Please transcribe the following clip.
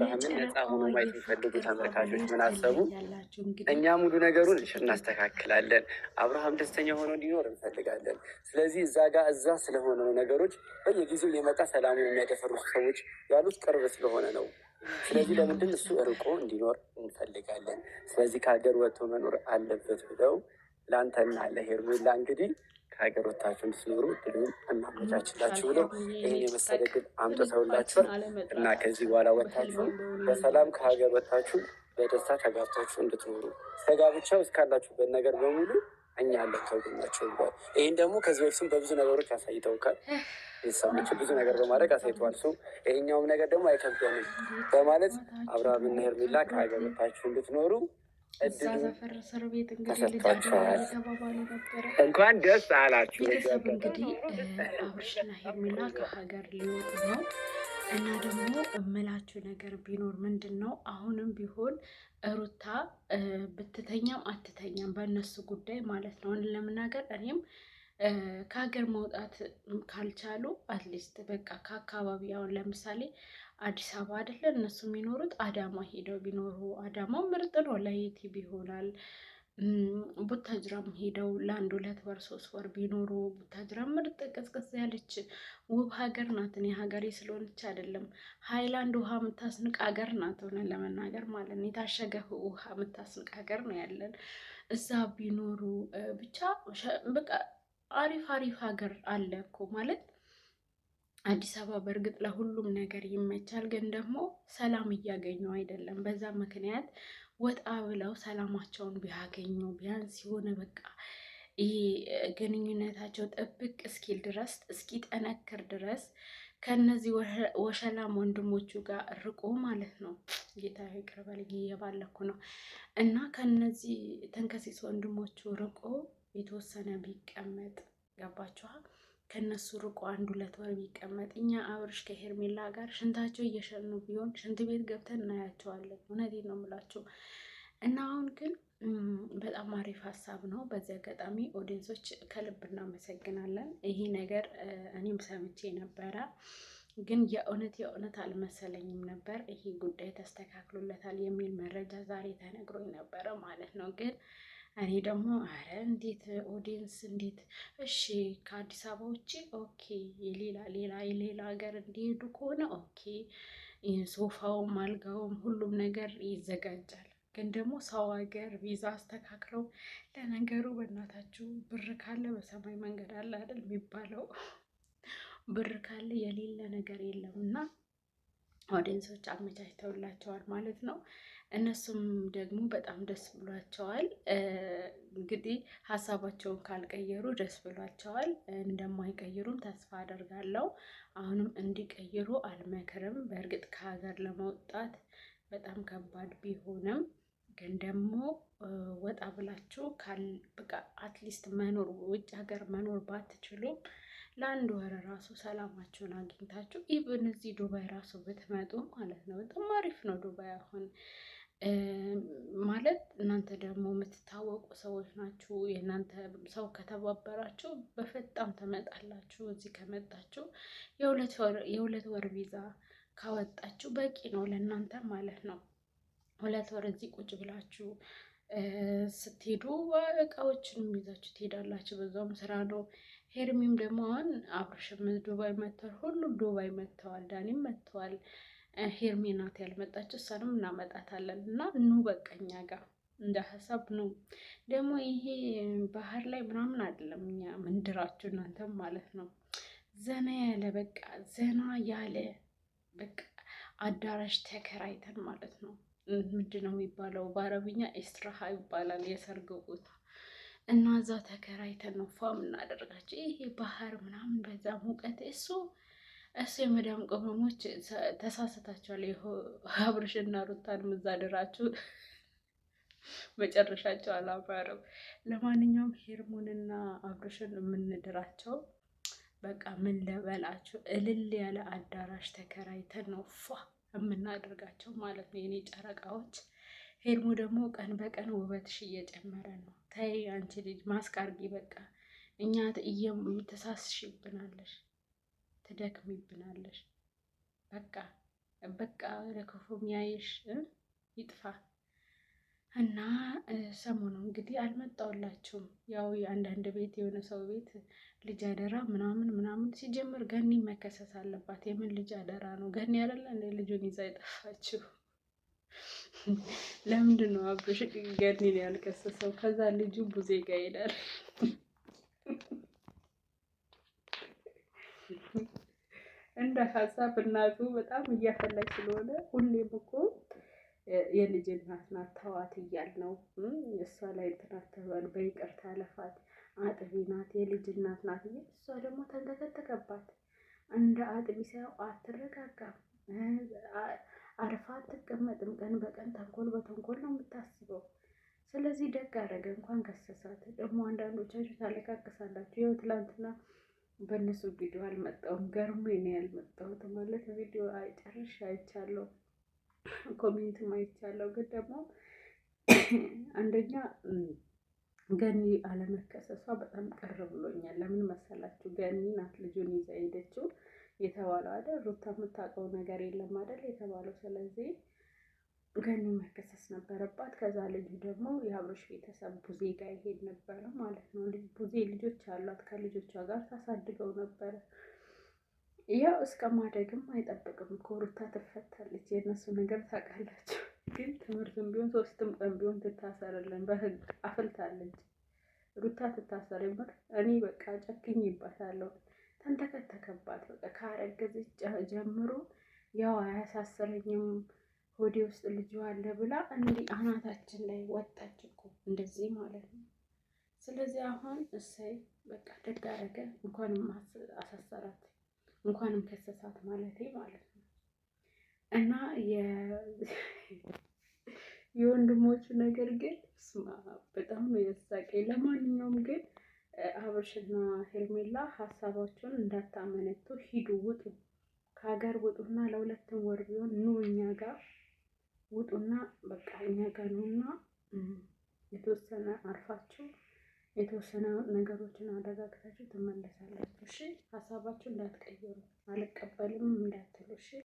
አብርሃምን ነፃ ሆኖ ማየት የሚፈልጉ ተመልካቾች ምን አሰቡ? እኛ ሙሉ ነገሩን እናስተካክላለን፣ አብርሃም ደስተኛ ሆኖ እንዲኖር እንፈልጋለን። ስለዚህ እዛ ስለሆነ ነው ነገሮች በየጊዜው የመጣ ሰላሙን የሚያደፈርሱ ሰዎች ያሉት ቅርብ ስለሆነ ነው። ስለዚህ ለምንድን እሱ እርቆ እንዲኖር እንፈልጋለን። ስለዚህ ከሀገር ወጥቶ መኖር አለበት ብለው ለአንተና ለሄርሜላ እንግዲህ ከሀገር ወጥታችሁ እንድትኖሩ እድሉን እናመቻችላችሁ ብለው ይህን የመሰለ እድል አምጥተውላችኋል እና ከዚህ በኋላ ወጥታችሁ በሰላም ከሀገር ወጥታችሁ በደስታ ተጋብታችሁ እንድትኖሩ እስከ ጋብቻው እስካላችሁበት ነገር በሙሉ እኛ ያለን ከጎናችሁ ብለዋል። ይህን ደግሞ ከዚህ በፊትም በብዙ ነገሮች አሳይተውካል። ቤተሰቦች ብዙ ነገር በማድረግ አሳይተዋል። ሰው ይሄኛውም ነገር ደግሞ አይከብደንም በማለት አብርሃምና ሄርሜላ ከሀገር ወጥታችሁ እንድትኖሩ እድሉ ተሰጥቷቸዋል። እንኳን ደስ አላችሁ። ቤተሰብ እንግዲህ አብርሽና ሄርሜላ ከሀገር ሊወጡ ነው እና ደግሞ እምላችሁ ነገር ቢኖር ምንድን ነው፣ አሁንም ቢሆን ሩታ ብትተኛም አትተኛም በእነሱ ጉዳይ ማለት ነው። ለመናገር እኔም ከሀገር መውጣት ካልቻሉ አትሊስት በቃ ከአካባቢ አሁን ለምሳሌ አዲስ አበባ አይደለ እነሱ የሚኖሩት፣ አዳማ ሄደው ቢኖሩ አዳማ ምርጥ ነው፣ ለዩቲዩብ ይሆናል። ቡታጅራም ሄደው ለአንድ 2 ወር 3 ወር ቢኖሩ ቡታጅራ ምርጥ ቅዝቅዝ ያለች ውብ ሀገር ናት። እኔ ሀገሬ ስለሆነች አይደለም፣ ሃይላንድ ውሃ የምታስንቅ ሀገር ናት። ሆነ ለመናገር ማለት ነው የታሸገ ውሃ የምታስንቅ ሀገር ነው ያለን። እዛ ቢኖሩ ብቻ በቃ አሪፍ ሀገር አለ እኮ ማለት አዲስ አበባ በእርግጥ ለሁሉም ነገር ይመቻል፣ ግን ደግሞ ሰላም እያገኙ አይደለም። በዛ ምክንያት ወጣ ብለው ሰላማቸውን ቢያገኙ ቢያንስ የሆነ በቃ ይሄ ግንኙነታቸው ጥብቅ እስኪል ድረስ እስኪጠነክር ድረስ ከነዚህ ወሸላም ወንድሞቹ ጋር ርቆ ማለት ነው። ጌታ ይቅር በለኝ እየባለኩ ነው። እና ከነዚህ ተንከሲስ ወንድሞቹ ርቆ የተወሰነ ቢቀመጥ ገባችኋል? ከነሱ ርቆ 1-2 ወር ቢቀመጥ እኛ አብርሽ ከሄርሜላ ጋር ሽንታቸው እየሸኑ ቢሆን ሽንት ቤት ገብተን እናያቸዋለን። እውነቴን ነው የምላችሁ። እና አሁን ግን በጣም አሪፍ ሀሳብ ነው። በዚህ አጋጣሚ ኦዲየንሶች ከልብ እናመሰግናለን። ይሄ ነገር እኔም ሰምቼ ነበረ፣ ግን የእውነት አልመሰለኝም ነበር። ይሄ ጉዳይ ተስተካክሎለታል የሚል መረጃ ዛሬ ተነግሮኝ ነበረ ማለት ነው። ግን እኔ ደግሞ አረ እንዴት ኦዲየንስ እንዴት እሺ፣ ከአዲስ አበባ ውጭ ኦኬ፣ የሌላ ሀገር እንዲሄዱ ከሆነ ኦኬ፣ ሶፋውም አልጋውም ሁሉም ነገር ይዘጋጃል። ግን ደግሞ ሰው ሀገር ቪዛ አስተካክለው፣ ለነገሩ በእናታችሁ ብር ካለ በሰማይ መንገድ አለ አይደል የሚባለው። ብር ካለ የሌለ ነገር የለም እና ኦዲየንሶች አመቻችተውላቸዋል ማለት ነው። እነሱም ደግሞ በጣም ደስ ብሏቸዋል። እንግዲህ ሀሳባቸውን ካልቀየሩ ደስ ብሏቸዋል። እንደማይቀይሩም ተስፋ አደርጋለሁ። አሁንም እንዲቀይሩ አልመክርም። በእርግጥ ከሀገር ለመውጣት በጣም ከባድ ቢሆንም ግን ደግሞ ወጣ ብላችሁ በቃ አትሊስት መኖር ውጭ ሀገር መኖር ባትችሉም ለአንድ ወር ራሱ ሰላማችሁን አግኝታችሁ ኢቭን እዚህ ዱባይ ራሱ ብትመጡ ማለት ነው በጣም አሪፍ ነው። ዱባይ አሁን ማለት እናንተ ደግሞ የምትታወቁ ሰዎች ናችሁ። የእናንተ ሰው ከተባበራችሁ በፈጣም ትመጣላችሁ። እዚህ ከመጣችሁ የሁለት ወር ቪዛ ካወጣችሁ በቂ ነው ለእናንተ ማለት ነው። 2 ወር እዚህ ቁጭ ብላችሁ ስትሄዱ እቃዎችን ይዛችሁ ትሄዳላችሁ። በዛውም ስራ ነው። ሄርሚም ደግሞ አሁን አብርሽም ዱባይ መጥተዋል። ሁሉም ዱባይ መጥተዋል። ዳኒም መጥተዋል። ሄርሚ ናት ያልመጣችው፣ እሷንም እናመጣታለን እና ኑ በቀኛ ጋር እንደ ሀሳብ ነው። ደግሞ ይሄ ባህር ላይ ምናምን አይደለም እኛ ምንድራችሁ እናንተም ማለት ነው። ዘና ያለ በቃ ዘና ያለ በቃ አዳራሽ ተከራይተን ማለት ነው። ምንድን ነው የሚባለው በአረብኛ ኤስትራሃ ይባላል የሰርግ ቦታ እና እዛ ተከራይተን ነው ፏ የምናደርጋቸው። ይሄ ባህር ምናምን በዛ ሙቀት እሱ የመዳም ቅመሞች ተሳስታችኋል። አብርሽና ሩታን ምዛድራችሁ መጨረሻቸው አላማረም። ለማንኛውም ሄርሞንና አብርሽን የምንድራቸው በቃ ምን ልበላችሁ እልል ያለ አዳራሽ ተከራይተን ነው ፏ የምናደርጋቸው ማለት ነው የኔ ጨረቃዎች። ሄርሞ ደግሞ ቀን በቀን ውበትሽ እየጨመረ ነው። ተይ አንቺ ልጅ ማስክ አድርጊ በቃ። እኛ ተሳስሽብናለሽ፣ ትደክሚብናለሽ። በቃ በቃ ለክፉ የሚያይሽ ይጥፋ። እና ሰሞኑ እንግዲህ አልመጣሁላችሁም። ያው የአንዳንድ ቤት የሆነ ሰው ቤት ልጅ አደራ ምናምን ምናምን ሲጀምር ገኒ መከሰስ አለባት። የምን ልጅ አደራ ነው? ገኒ አይደለ እንደ ልጁን ይዛ የጠፋችው? ለምንድን ነው አብርሽ ገኒን ያልከሰሰው? ከዛ ልጁ ቡዜ ጋር ይሄዳል። እንደ ሀሳብ እናቱ በጣም እያፈላች ስለሆነ ሁሌም እኮ የልጅ እናት ናት ተዋት እያልነው እሷ ላይ እንትን አትበል፣ በይቅርታ አለፋት፣ አጥቢ ናት፣ የልጅ እናት ናት እያል እሷ ደግሞ ተንተከተከባት። እንደ አጥቢ ሳይሆን አትረጋጋም፣ አርፋ አትቀመጥም። ቀን በቀን ተንኮል በተንኮል ነው የምታስበው። ስለዚህ ደግ አደረገ እንኳን ከሰሳት። ደግሞ አንዳንዶቻችሁ ታለቃቅሳላችሁ። ይኸው ትላንትና በእነሱ ቪዲዮ አልመጣሁም፣ ገርሞኝ ነው ያልመጣሁት። ማለት ቪዲዮ ጨርሼ አይቻለሁ፣ ኮሜንትም አይቻለሁ። ግን ደግሞ አንደኛ ገኒ አለመከሰሷ በጣም ቅር ብሎኛል። ለምን መሰላችሁ? ገኒ ናት ልጁን ይዛ ሄደችው የተባለው አይደል? ሩታ የምታውቀው ነገር የለም አይደል የተባለው። ስለዚህ ገኒ መከሰስ ነበረባት። ከዛ ልጁ ደግሞ የአብርሽ ቤተሰብ ቡዜ ጋር ይሄድ ነበረ ማለት ነው። ቡዜ ልጆች አሏት፣ ከልጆቿ ጋር ታሳድገው ነበረ። ያው እስከ ማደግም አይጠብቅም እኮ ሩታ ትፈታለች። የእነሱ ነገር ታውቃላችሁ። ግን ትምህርትም ቢሆን 3 ቀን ቢሆን ትታሰርልን በህግ አፍልታለች። ሩታ ትታሰር ይምር። እኔ በቃ ጨክኝባታለሁ። ተንተከተከባት። በቃ ካረገዘች ጀምሮ ያው አያሳስረኝም ሆዴ ውስጥ ልጅ አለ ብላ እንዲህ አናታችን ላይ ወጣች እኮ እንደዚህ ማለት ነው። ስለዚህ አሁን እሰይ በቃ ደግ አደረገ። እንኳንም አሳሰራት፣ እንኳንም ከሰሳት ማለት ነው። እና የወንድሞቹ ነገር ግን በጣም ነው ያሳቀኝ። ለማንኛውም ግን አብርሽና ሄርሜላ ሀሳባቸውን እንዳታመነቱ፣ ሂዱ፣ ውጡ፣ ከሀገር ውጡና ለ2 ወር ቢሆን ኑ እኛ ጋር ውጡና በቃ እኛ ጋር ነውና የተወሰነ አርፋችሁ የተወሰነ ነገሮችን አረጋግታችሁ ትመለሳላችሁ። እሺ ሀሳባችሁ እንዳትቀይሩ፣ አልቀበልም እንዳትሉ እሺ።